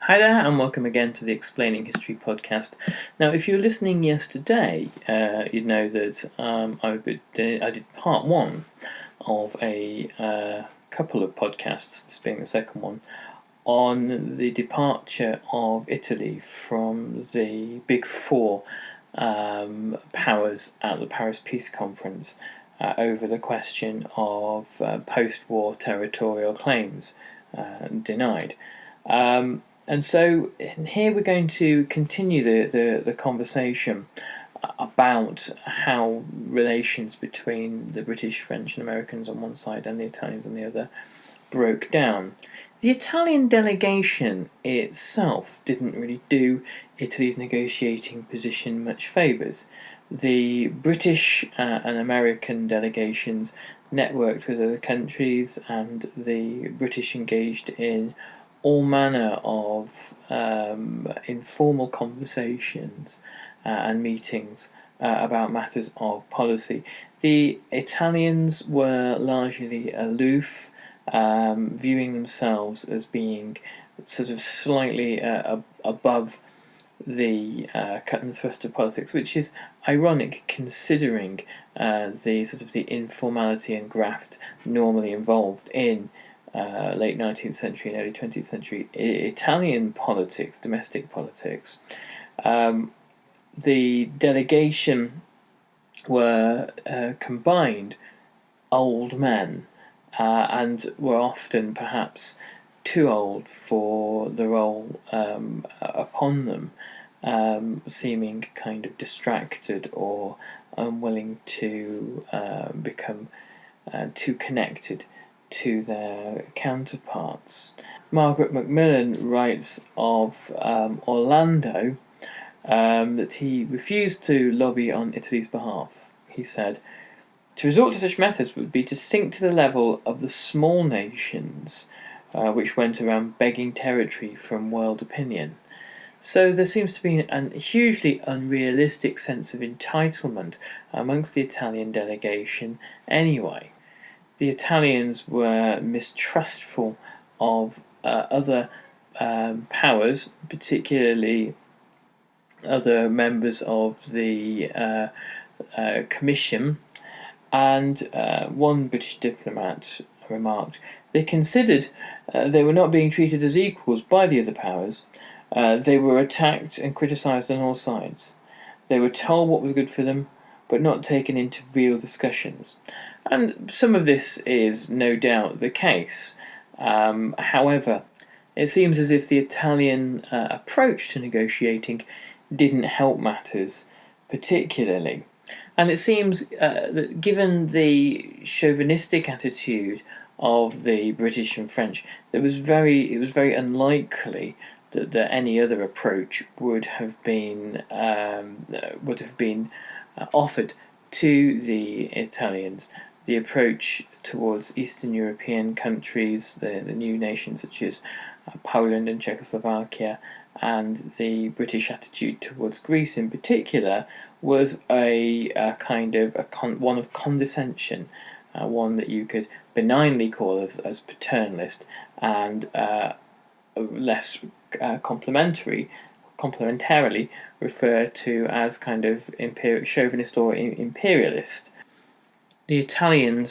Hi there, and welcome again to the Explaining History podcast. Now, if you were listening yesterday, you'd know that I did part one of a couple of podcasts, this being the second one, on the departure of Italy from the Big Four powers at the Paris Peace Conference over the question of post-war territorial claims denied. And so here we're going to continue the conversation about how relations between the British, French and Americans on one side and the Italians on the other broke down. The Italian delegation itself didn't really do Italy's negotiating position much favours. The British and American delegations networked with other countries, and the British engaged in all manner of informal conversations and meetings about matters of policy. The Italians were largely aloof, viewing themselves as being sort of slightly above the cut and thrust of politics, which is ironic considering the informality and graft normally involved in late 19th century and early 20th century Italian politics, domestic politics. The delegation were combined old men and were often perhaps too old for the role upon them, seeming kind of distracted or unwilling to become too connected to their counterparts. Margaret Macmillan writes of Orlando that he refused to lobby on Italy's behalf. He said, "To resort to such methods would be to sink to the level of the small nations which went around begging territory from world opinion." So there seems to be a hugely unrealistic sense of entitlement amongst the Italian delegation anyway. The Italians were mistrustful of other powers, particularly other members of the Commission, and one British diplomat remarked, "They considered they were not being treated as equals by the other powers. They were attacked and criticised on all sides. They were told what was good for them, but not taken into real discussions." And some of this is no doubt the case. However, it seems as if the Italian approach to negotiating didn't help matters particularly. And it seems that given the chauvinistic attitude of the British and French, it was very unlikely that any other approach would have been offered to the Italians. The approach towards Eastern European countries, the new nations such as Poland and Czechoslovakia, and the British attitude towards Greece in particular was one of condescension, one that you could benignly call as paternalist, and less complimentarily refer to as kind of chauvinist or imperialist. The Italian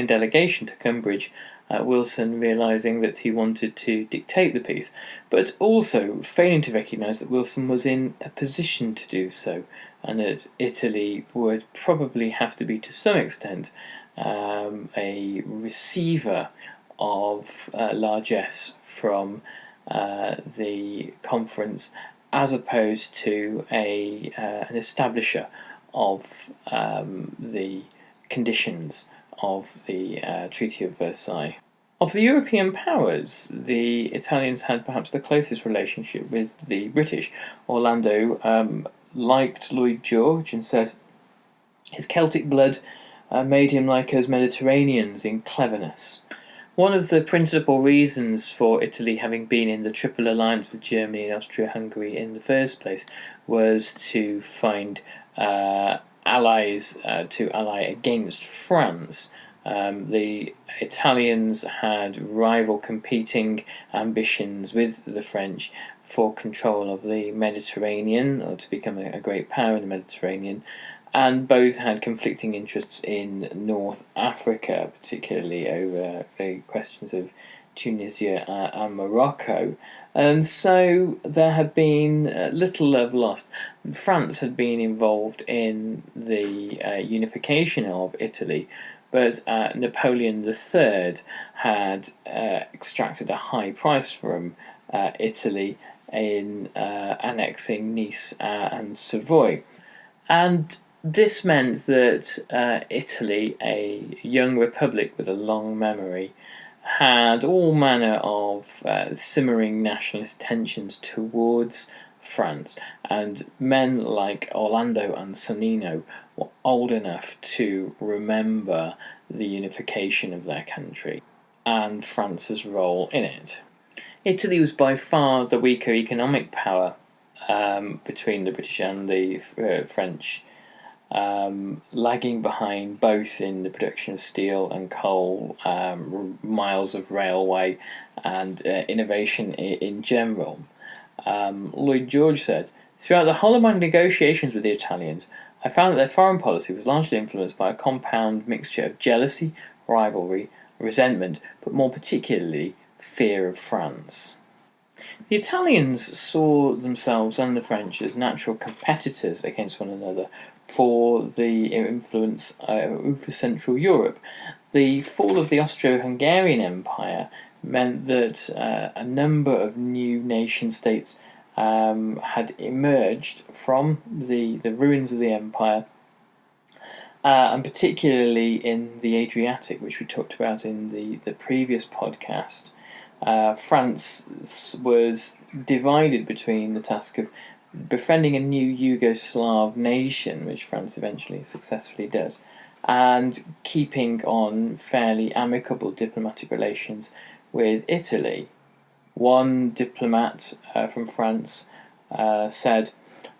delegation to Cambridge, Wilson realising that he wanted to dictate the peace, but also failing to recognise that Wilson was in a position to do so, and that Italy would probably have to be, to some extent, a receiver of largesse from the conference, as opposed to an establisher of the conditions of the Treaty of Versailles. Of the European powers, the Italians had perhaps the closest relationship with the British. Orlando liked Lloyd George and said his Celtic blood made him like us Mediterraneans in cleverness. One of the principal reasons for Italy having been in the Triple Alliance with Germany and Austria-Hungary in the first place was to find allies to ally against France The Italians had rival competing ambitions with the French for control of the Mediterranean, or to become a great power in the Mediterranean, and both had conflicting interests in North Africa, particularly over the questions of Tunisia and Morocco. And so there had been little love lost. France had been involved in the unification of Italy, but Napoleon III had extracted a high price from Italy in annexing Nice and Savoy. And this meant that Italy, a young republic with a long memory, had all manner of simmering nationalist tensions towards France, and men like Orlando and Sonnino were old enough to remember the unification of their country and France's role in it. Italy was by far the weaker economic power between the British and the French, lagging behind both in the production of steel and coal, miles of railway, and innovation in general. Lloyd George said, "Throughout the whole of my negotiations with the Italians, I found that their foreign policy was largely influenced by a compound mixture of jealousy, rivalry, resentment, but more particularly fear of France." The Italians saw themselves and the French as natural competitors against one another for the influence over Central Europe. The fall of the Austro-Hungarian Empire meant that a number of new nation-states had emerged from the ruins of the empire, and particularly in the Adriatic, which we talked about in the previous podcast. France was divided between the task of befriending a new Yugoslav nation, which France eventually successfully does, and keeping on fairly amicable diplomatic relations with Italy. One diplomat from France said,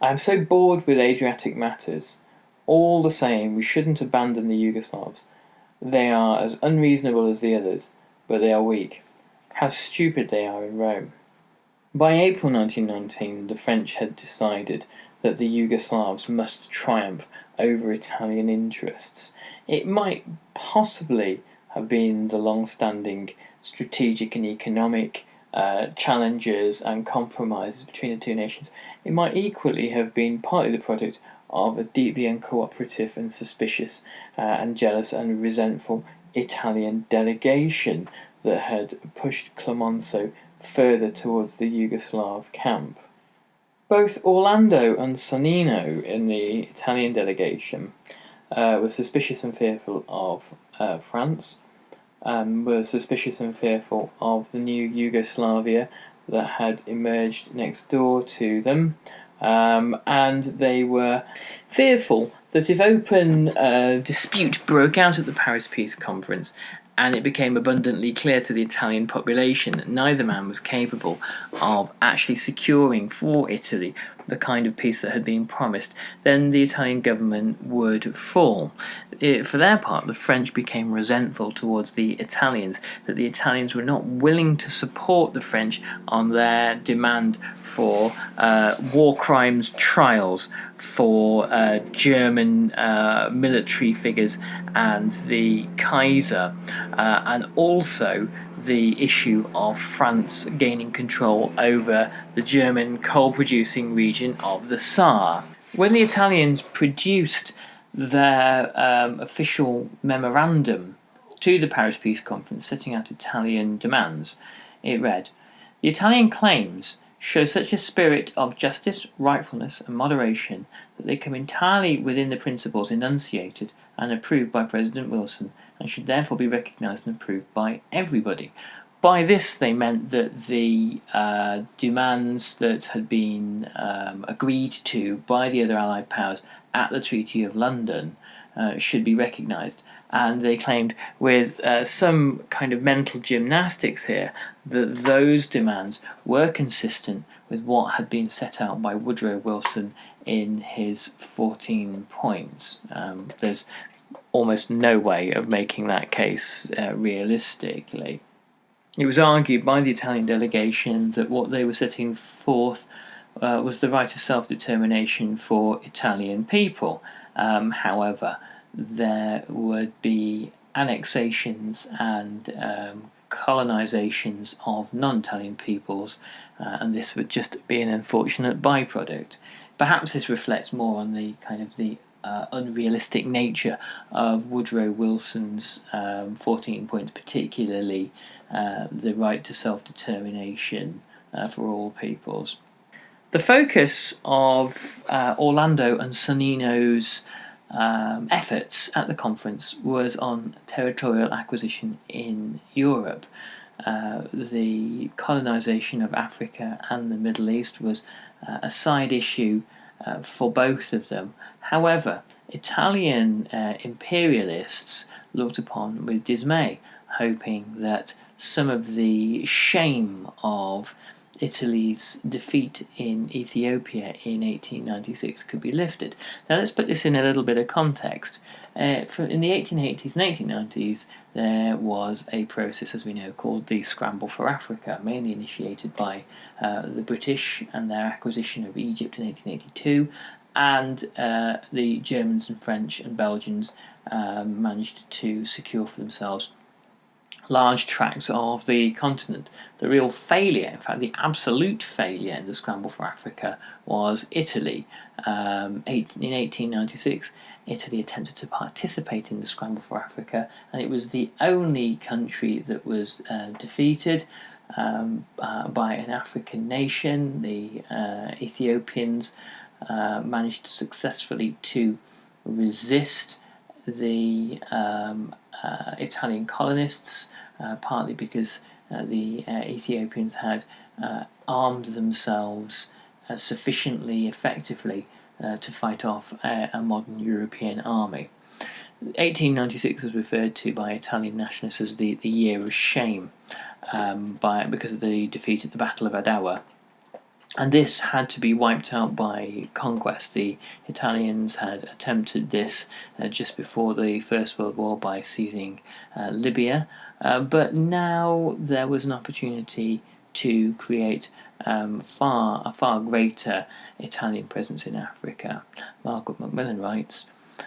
"I am so bored with Adriatic matters. All the same, we shouldn't abandon the Yugoslavs. They are as unreasonable as the others, but they are weak. How stupid they are in Rome." By April 1919, the French had decided that the Yugoslavs must triumph over Italian interests. It might possibly have been the long-standing strategic and economic challenges and compromises between the two nations. It might equally have been partly the product of a deeply uncooperative and suspicious and jealous and resentful Italian delegation that had pushed Clemenceau further towards the Yugoslav camp. Both Orlando and Sonnino in the Italian delegation were suspicious and fearful of France, were suspicious and fearful of the new Yugoslavia that had emerged next door to them, and they were fearful that if open dispute broke out at the Paris Peace Conference, and it became abundantly clear to the Italian population that neither man was capable of actually securing for Italy the kind of peace that had been promised, then the Italian government would fall. For their part, the French became resentful towards the Italians, that the Italians were not willing to support the French on their demand for war crimes trials for German military figures and the Kaiser, and also the issue of France gaining control over the German coal-producing region of the Saar. When the Italians produced their official memorandum to the Paris Peace Conference setting out Italian demands, it read, "The Italian claims show such a spirit of justice, rightfulness, and moderation that they come entirely within the principles enunciated and approved by President Wilson, and should therefore be recognized and approved by everybody." By this, they meant that the demands that had been agreed to by the other Allied powers at the Treaty of London should be recognized. And they claimed, with some kind of mental gymnastics here, that those demands were consistent with what had been set out by Woodrow Wilson in his 14 points. There's almost no way of making that case realistically. It was argued by the Italian delegation that what they were setting forth was the right of self-determination for Italian people. However, there would be annexations and colonizations of non-Italian peoples, and this would just be an unfortunate byproduct. Perhaps this reflects more on the kind of the unrealistic nature of Woodrow Wilson's 14 points, particularly the right to self-determination for all peoples. The focus of Orlando and Sonnino's efforts at the conference was on territorial acquisition in Europe. The colonisation of Africa and the Middle East was a side issue for both of them. However, Italian imperialists looked upon with dismay, hoping that some of the shame of Italy's defeat in Ethiopia in 1896 could be lifted. Now let's put this in a little bit of context. In the 1880s and 1890s, there was a process, as we know, called the Scramble for Africa, mainly initiated by the British and their acquisition of Egypt in 1882, and the Germans and French and Belgians managed to secure for themselves large tracts of the continent. The real failure, in fact the absolute failure in the Scramble for Africa, was Italy. In 1896, Italy attempted to participate in the Scramble for Africa, and it was the only country that was defeated by an African nation. The Ethiopians managed successfully to resist the Italian colonists, partly because the Ethiopians had armed themselves sufficiently effectively to fight off a modern European army. 1896 was referred to by Italian nationalists as the year of shame because of the defeat at the Battle of Adowa. And this had to be wiped out by conquest. The Italians had attempted this just before the First World War by seizing Libya, but now there was an opportunity to create a far greater Italian presence in Africa. Margaret Macmillan writes,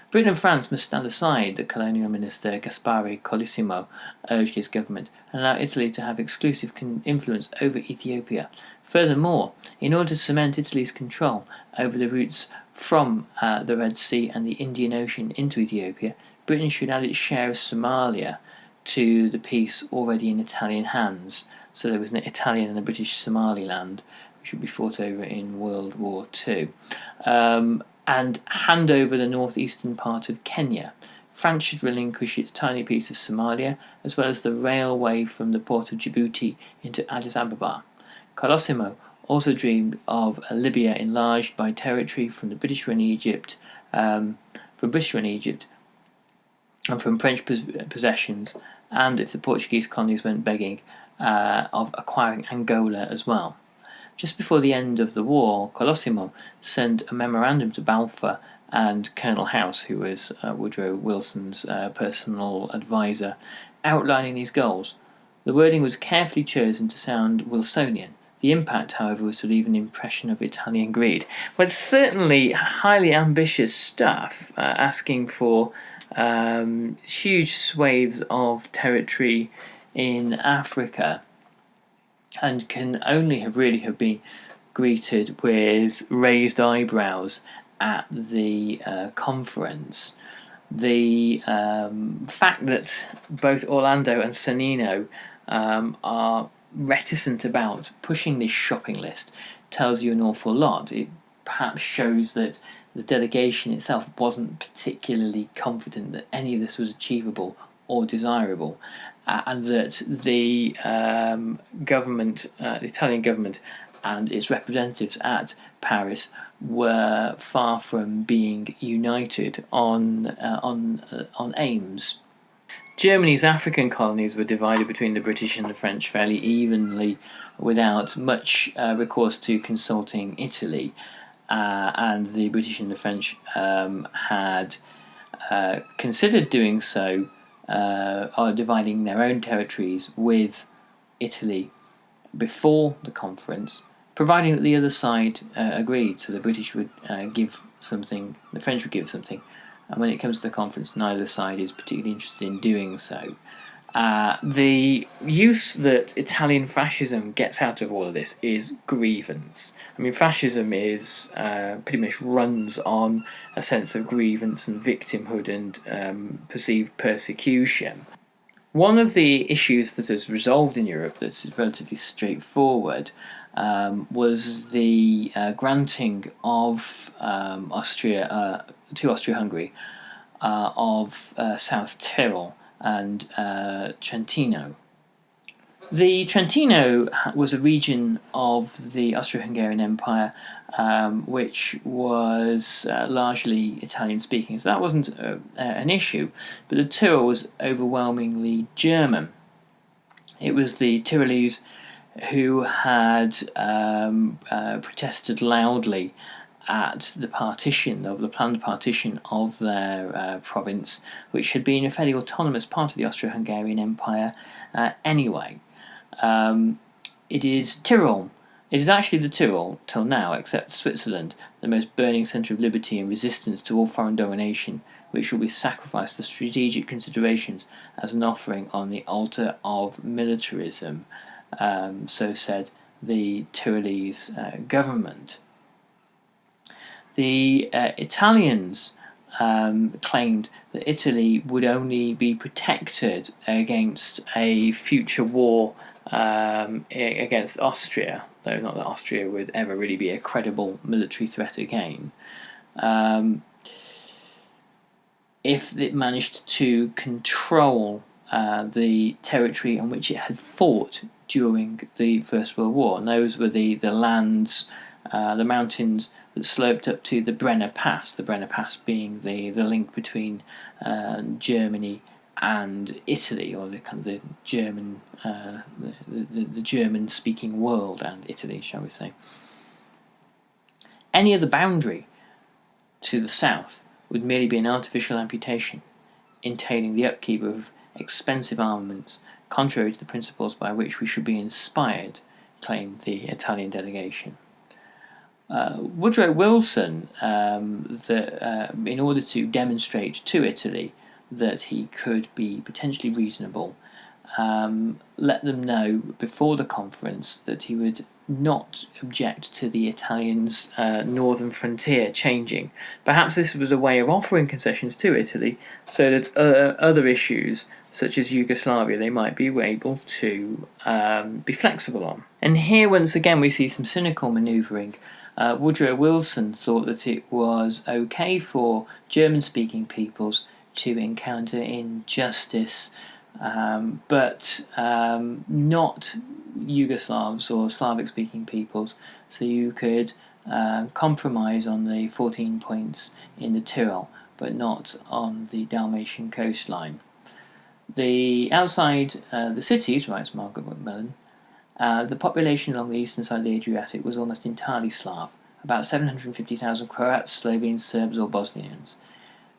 Britain and France must stand aside, the colonial minister Gaspare Colissimo urged his government, and allow Italy to have exclusive influence over Ethiopia. Furthermore, in order to cement Italy's control over the routes from the Red Sea and the Indian Ocean into Ethiopia, Britain should add its share of Somalia to the peace already in Italian hands. So there was an Italian and a British Somaliland, which would be fought over in World War II. And hand over the northeastern part of Kenya. France should relinquish its tiny piece of Somalia, as well as the railway from the port of Djibouti into Addis Ababa. Colosimo also dreamed of a Libya enlarged by territory from the British-run Egypt, and from French possessions, and if the Portuguese colonies went begging, of acquiring Angola as well. Just before the end of the war, Colosimo sent a memorandum to Balfour and Colonel House, who was Woodrow Wilson's personal advisor, outlining these goals. The wording was carefully chosen to sound Wilsonian. The impact, however, was to leave an impression of Italian greed. Well, it's certainly highly ambitious stuff, asking for huge swathes of territory in Africa, and can only have been greeted with raised eyebrows at the conference. The fact that both Orlando and Sonnino are reticent about pushing this shopping list tells you an awful lot. It perhaps shows that the delegation itself wasn't particularly confident that any of this was achievable or desirable, and that the government, the Italian government, and its representatives at Paris were far from being united on aims. Germany's African colonies were divided between the British and the French fairly evenly, without much recourse to consulting Italy, and the British and the French had considered doing so, are dividing their own territories with Italy before the conference, providing that the other side agreed. So the British would give something, the French would give something, and when it comes to the conference, neither side is particularly interested in doing so. The use that Italian fascism gets out of all of this is grievance. I mean, fascism is pretty much runs on a sense of grievance and victimhood and perceived persecution. One of the issues that has resolved in Europe that's relatively straightforward was the granting of Austria to Austria-Hungary of South Tyrol and Trentino. The Trentino was a region of the Austro-Hungarian Empire which was largely Italian-speaking, so that wasn't an issue, but the Tyrol was overwhelmingly German. It was the Tyrolese who had protested loudly at the partition, of the planned partition of their province, which had been a fairly autonomous part of the Austro-Hungarian Empire anyway. It is Tyrol. It is actually the Tyrol, till now, except Switzerland, the most burning centre of liberty and resistance to all foreign domination, which will be sacrificed to strategic considerations as an offering on the altar of militarism, so said the Tyrolese government. The Italians claimed that Italy would only be protected against a future war against Austria, though not that Austria would ever really be a credible military threat again, if it managed to control the territory on which it had fought during the First World War. And those were the lands, the mountains that sloped up to the Brenner Pass, the Brenner Pass being the link between Germany and Italy, or the kind of the German, the German-speaking world and Italy, shall we say. Any other boundary to the south would merely be an artificial amputation, entailing the upkeep of expensive armaments, contrary to the principles by which we should be inspired, claimed the Italian delegation. Woodrow Wilson, in order to demonstrate to Italy that he could be potentially reasonable, let them know before the conference that he would not object to the Italians' northern frontier changing. Perhaps this was a way of offering concessions to Italy so that other issues, such as Yugoslavia, they might be able to be flexible on. And here, once again, we see some cynical manoeuvring. Woodrow Wilson thought that it was okay for German-speaking peoples to encounter injustice, but not Yugoslavs or Slavic-speaking peoples, so you could compromise on the 14 points in the Tyrol, but not on the Dalmatian coastline. Outside the cities, writes Margaret Macmillan, the population along the eastern side of the Adriatic was almost entirely Slav, about 750,000 Croats, Slovenes, Serbs or Bosnians.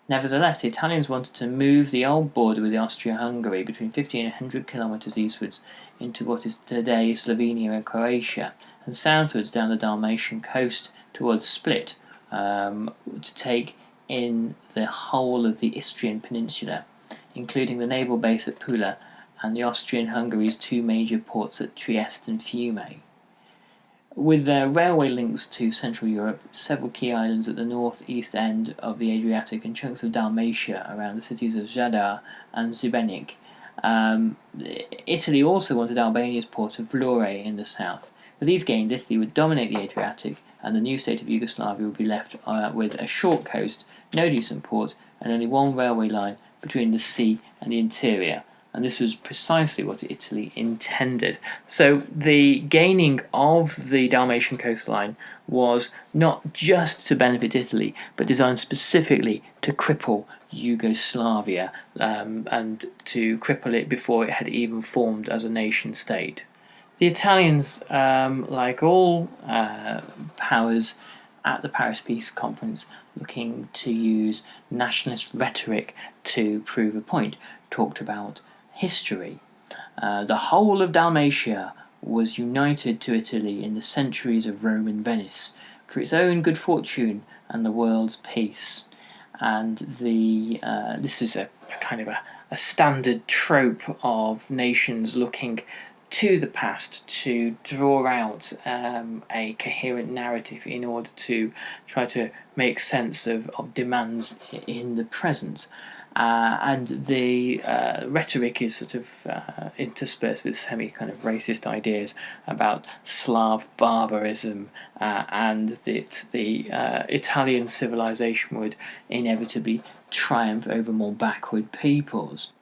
Nevertheless, the Italians wanted to move the old border with Austria-Hungary between 50 and 100 kilometres eastwards into what is today Slovenia and Croatia, and southwards down the Dalmatian coast towards Split, to take in the whole of the Istrian peninsula, including the naval base at Pula and the Austrian-Hungary's two major ports at Trieste and Fiume. With their railway links to Central Europe, several key islands at the north-east end of the Adriatic and chunks of Dalmatia around the cities of Zadar and Šibenik, Italy also wanted Albania's port of Vlore in the south. With these gains, Italy would dominate the Adriatic, and the new state of Yugoslavia would be left with a short coast, no decent port, and only one railway line between the sea and the interior. And this was precisely what Italy intended. So the gaining of the Dalmatian coastline was not just to benefit Italy, but designed specifically to cripple Yugoslavia and to cripple it before it had even formed as a nation state. The Italians, like all powers at the Paris Peace Conference, looking to use nationalist rhetoric to prove a point, talked about history. The whole of Dalmatia was united to Italy in the centuries of Rome and Venice for its own good fortune and the world's peace. And this is a kind of a standard trope of nations looking to the past to draw out a coherent narrative in order to try to make sense of demands in the present. And the rhetoric is sort of interspersed with semi kind of racist ideas about Slav barbarism and that the Italian civilization would inevitably triumph over more backward peoples.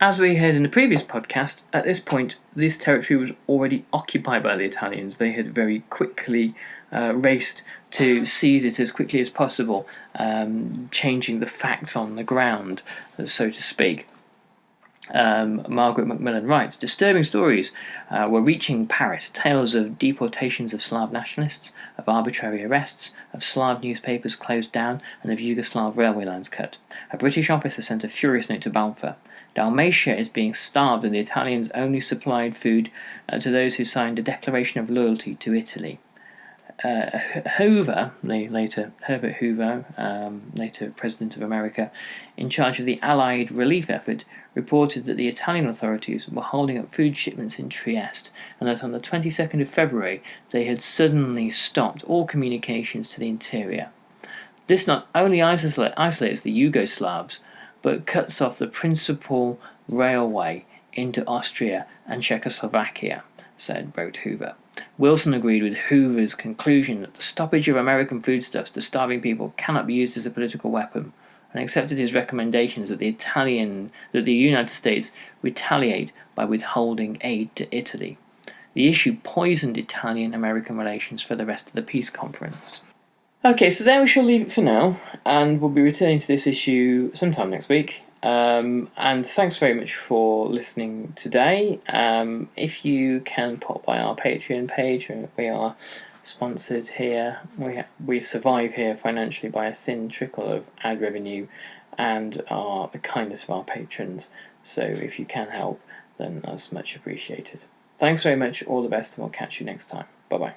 As we heard in the previous podcast, at this point, this territory was already occupied by the Italians. They had very quickly raced to seize it as quickly as possible, changing the facts on the ground, so to speak. Margaret Macmillan writes, disturbing stories were reaching Paris, tales of deportations of Slav nationalists, of arbitrary arrests, of Slav newspapers closed down, and of Yugoslav railway lines cut. A British officer sent a furious note to Balfour. Dalmatia is being starved and the Italians only supplied food to those who signed a declaration of loyalty to Italy. Hoover, Herbert Hoover, later President of America, in charge of the Allied relief effort, reported that the Italian authorities were holding up food shipments in Trieste, and that on the 22nd of February they had suddenly stopped all communications to the interior. This not only isolates the Yugoslavs, but cuts off the principal railway into Austria and Czechoslovakia, wrote Hoover. Wilson agreed with Hoover's conclusion that the stoppage of American foodstuffs to starving people cannot be used as a political weapon, and accepted his recommendations that the United States retaliate by withholding aid to Italy. The issue poisoned Italian-American relations for the rest of the peace conference. Okay, so there we shall leave it for now, and we'll be returning to this issue sometime next week. And thanks very much for listening today. If you can pop by our Patreon page, we are sponsored here. We survive here financially by a thin trickle of ad revenue and the kindness of our patrons. So if you can help, then that's much appreciated. Thanks very much, all the best, and we'll catch you next time. Bye-bye.